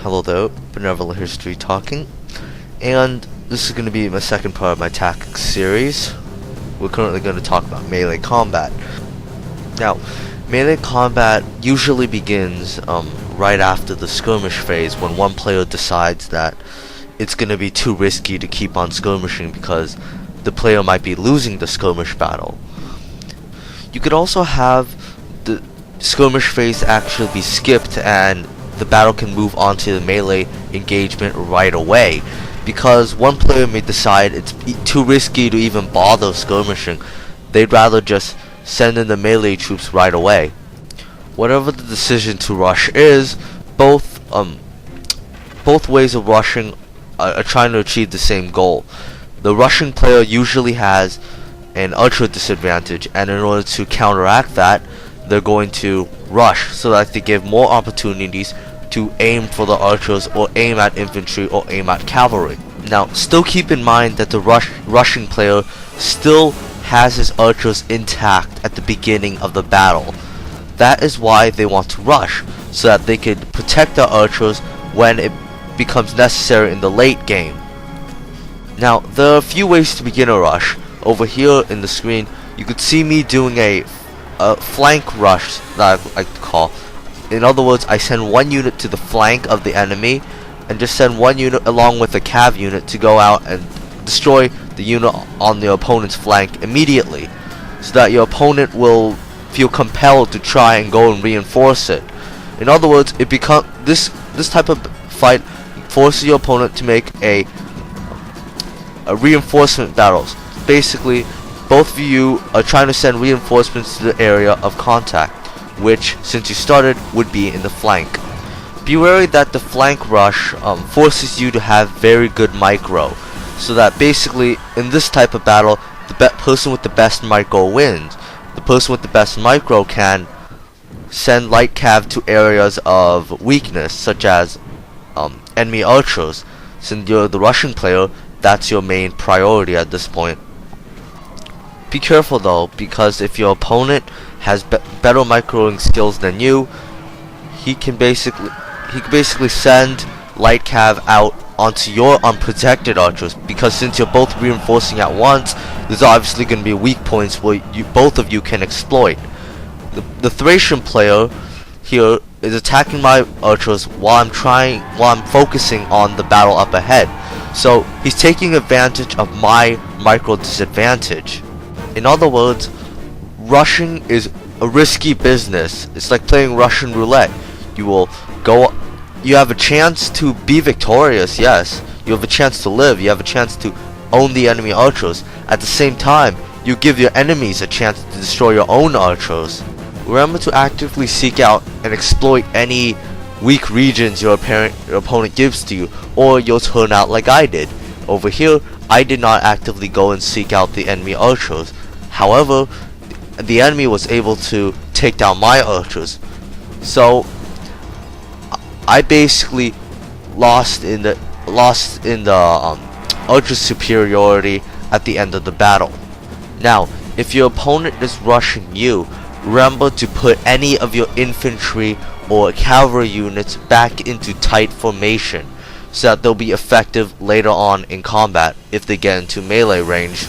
Hello there, Benevolent History talking, and this is going to be my second part of my tactics series. We're currently going to talk about melee combat. Now, melee combat usually begins right after the skirmish phase, when one player decides that it's going to be too risky to keep on skirmishing because the player might be losing the skirmish battle. You could also have the skirmish phase actually be skipped and the battle can move on to the melee engagement right away, because one player may decide it's too risky to even bother skirmishing. They'd rather just send in the melee troops right away. Whatever the decision to rush is, both ways of rushing are trying to achieve the same goal. The rushing player usually has an ultra disadvantage, and in order to counteract that, they're going to rush so that they give more opportunities to aim for the archers or aim at infantry or aim at cavalry. Now, still keep in mind that the rushing player still has his archers intact at the beginning of the battle. That is why they want to rush, so that they could protect their archers when it becomes necessary in the late game. Now, there are a few ways to begin a rush. Over here in the screen, you could see me doing a flank rush that I like to call. In other words, I send one unit to the flank of the enemy and just send one unit along with a cav unit to go out and destroy the unit on the opponent's flank immediately, so that your opponent will feel compelled to try and go and reinforce it. In other words, this type of fight forces your opponent to make a reinforcement battles. Basically, both of you are trying to send reinforcements to the area of contact, which, since you started, would be in the flank. Be wary that the flank rush forces you to have very good micro, so that basically, in this type of battle, the person with the best micro wins. The person with the best micro can send light cav to areas of weakness, such as enemy archers. Since you're the Russian player, that's your main priority at this point. Be careful though, because if your opponent has better microing skills than you, he can basically send light cav out onto your unprotected archers, because since you're both reinforcing at once, there's obviously going to be weak points where both of you can exploit. The Thracian player here is attacking my archers while I'm focusing on the battle up ahead. So he's taking advantage of my micro disadvantage. In other words, rushing is a risky business. It's like playing Russian roulette. You have a chance to be victorious, yes. You have a chance to live. You have a chance to own the enemy archers. At the same time, you give your enemies a chance to destroy your own archers. Remember to actively seek out and exploit any weak regions your opponent gives to you, or you'll turn out like I did. Over here, I did not actively go and seek out the enemy archers. However, the enemy was able to take down my archers. So I basically lost in the archer superiority at the end of the battle. Now, if your opponent is rushing you, remember to put any of your infantry or cavalry units back into tight formation, so that they'll be effective later on in combat if they get into melee range.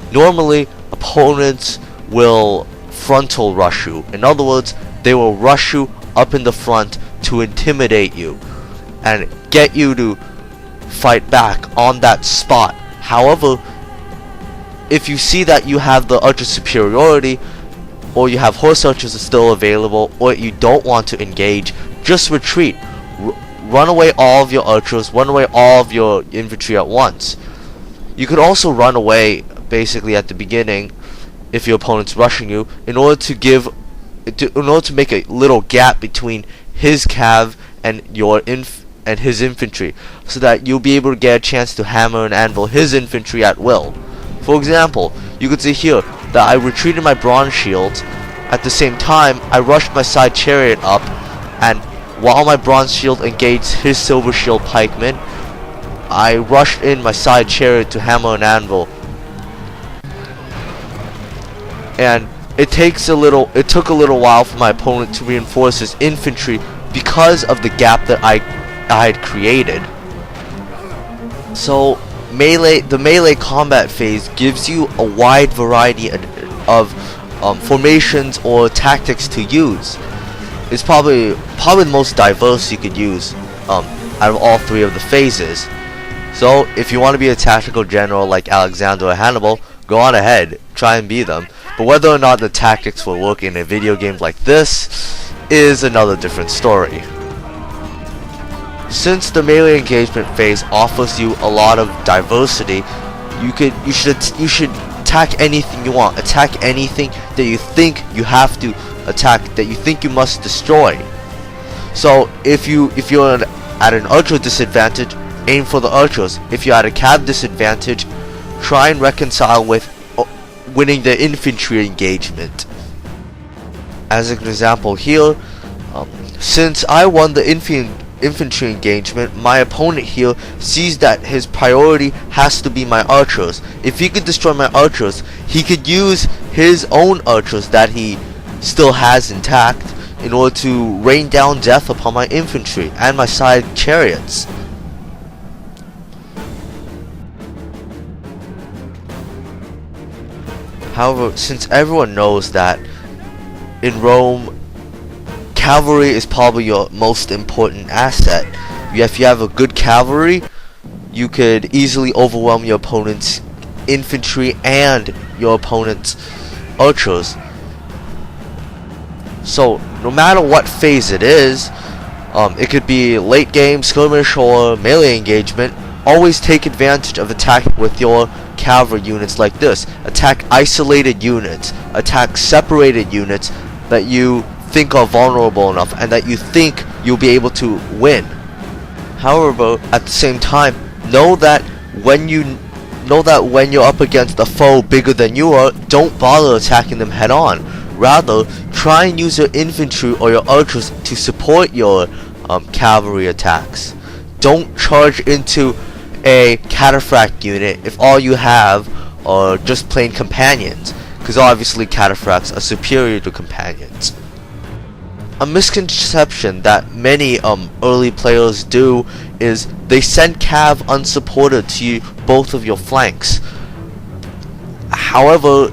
Normally, opponents will frontal rush you. In other words, they will rush you up in the front to intimidate you and get you to fight back on that spot. However, if you see that you have the archer superiority, or you have horse archers are still available, or you don't want to engage, just retreat. Run away all of your archers, run away all of your infantry at once. You could also run away basically at the beginning if your opponent's rushing you, in order to make a little gap between his cav and his infantry, so that you'll be able to get a chance to hammer and anvil his infantry at will. For example, you could see here that I retreated my bronze shields. At the same time, I rushed my side chariot up, and while my bronze shield engaged his silver shield pikemen, I rushed in my side chariot to hammer and anvil. And it took a little while for my opponent to reinforce his infantry because of the gap that I had created. So the melee combat phase gives you a wide variety of formations or tactics to use. It's probably the most diverse you could use out of all three of the phases. So if you want to be a tactical general like Alexander or Hannibal, go on ahead, try and be them. But whether or not the tactics will work in a video game like this is another different story. Since the melee engagement phase offers you a lot of diversity, you should attack anything you want, attack anything that you think you have to attack, that you think you must destroy. So if you're at an archer disadvantage, aim for the archers. If you're at a cav disadvantage, try and reconcile with winning the infantry engagement. As an example here, since I won the infantry engagement, my opponent here sees that his priority has to be my archers. If he could destroy my archers, he could use his own archers that he still has intact in order to rain down death upon my infantry and my side chariots. However, since everyone knows that in Rome, cavalry is probably your most important asset. If you have a good cavalry, you could easily overwhelm your opponent's infantry and your opponent's archers. So no matter what phase it is, it could be late game, skirmish, or melee engagement, always take advantage of attacking with your cavalry units like this. Attack isolated units, attack separated units that you think are vulnerable enough and that you think you'll be able to win. However, at the same time, know that when you're up against a foe bigger than you are, don't bother attacking them head on. Rather, try and use your infantry or your archers to support your cavalry attacks. Don't charge into a cataphract unit if all you have are just plain companions, because obviously cataphracts are superior to companions. A misconception that many early players do is they send cav unsupported to both of your flanks. However,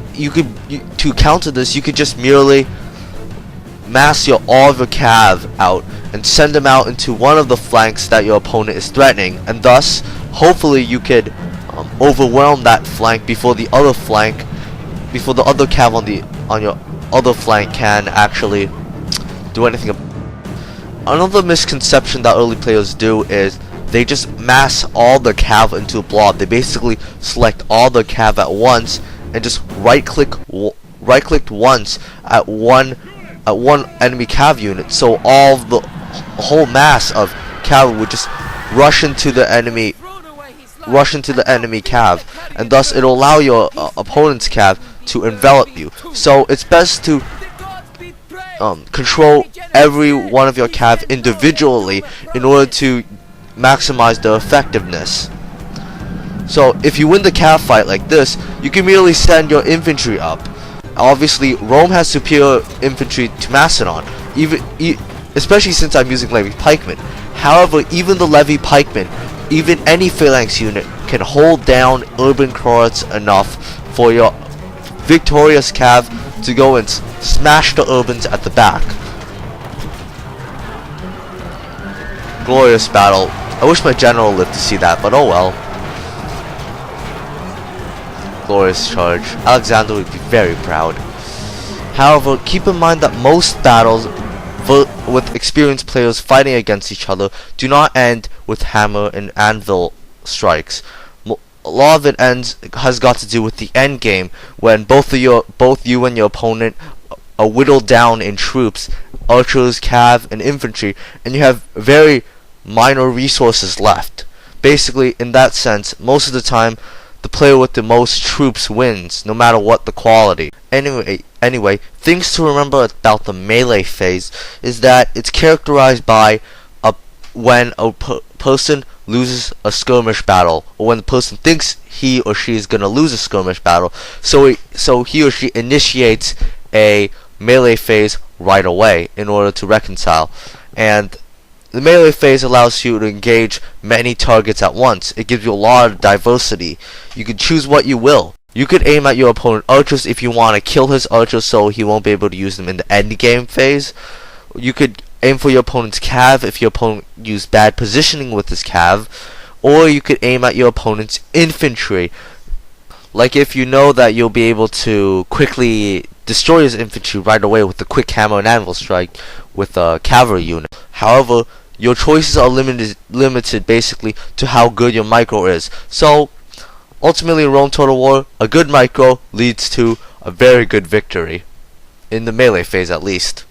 to counter this, you could just merely mass all of your cav out and send them out into one of the flanks that your opponent is threatening, and thus, hopefully, you could overwhelm that flank before the other cav on your other flank can actually do anything. Another misconception that early players do is they just mass all the cav into a blob. They basically select all the cav at once and just right click once at one enemy cav unit, so all of the whole mass of cav would just rush into the enemy cav, and thus it'll allow your opponent's cav to envelop you. So it's best to control every one of your cav individually in order to maximize their effectiveness. So if you win the cav fight like this, you can merely send your infantry up. Obviously, Rome has superior infantry to Macedon, especially since I'm using levy pikemen. However, even the levy pikemen, even any phalanx unit, can hold down urban cohorts enough for your victorious cav to go and smash the urbans at the back. Glorious battle. I wish my general lived to see that, but oh well. Glorious charge. Alexander would be very proud. However, keep in mind that most battles with experienced players fighting against each other do not end with hammer and anvil strikes. A lot of it has got to do with the end game, when both you and your opponent are whittled down in troops, archers, cav, and infantry, and you have very minor resources left. Basically, in that sense, most of the time, the player with the most troops wins, no matter what the quality. Anyway, things to remember about the melee phase is that it's characterized by when a person loses a skirmish battle, or when the person thinks he or she is going to lose a skirmish battle, so he or she initiates a melee phase right away in order to reconcile. And the melee phase allows you to engage many targets at once. It gives you a lot of diversity. You can choose what you will. You could aim at your opponent's archers if you want to kill his archers so he won't be able to use them in the end game phase. You could aim for your opponent's cav if your opponent used bad positioning with his cav. Or you could aim at your opponent's infantry. Like if you know that you'll be able to quickly destroy his infantry right away with the quick hammer and anvil strike with a cavalry unit. However, your choices are limited basically to how good your micro is. So ultimately in Rome Total War, a good micro leads to a very good victory. In the melee phase at least.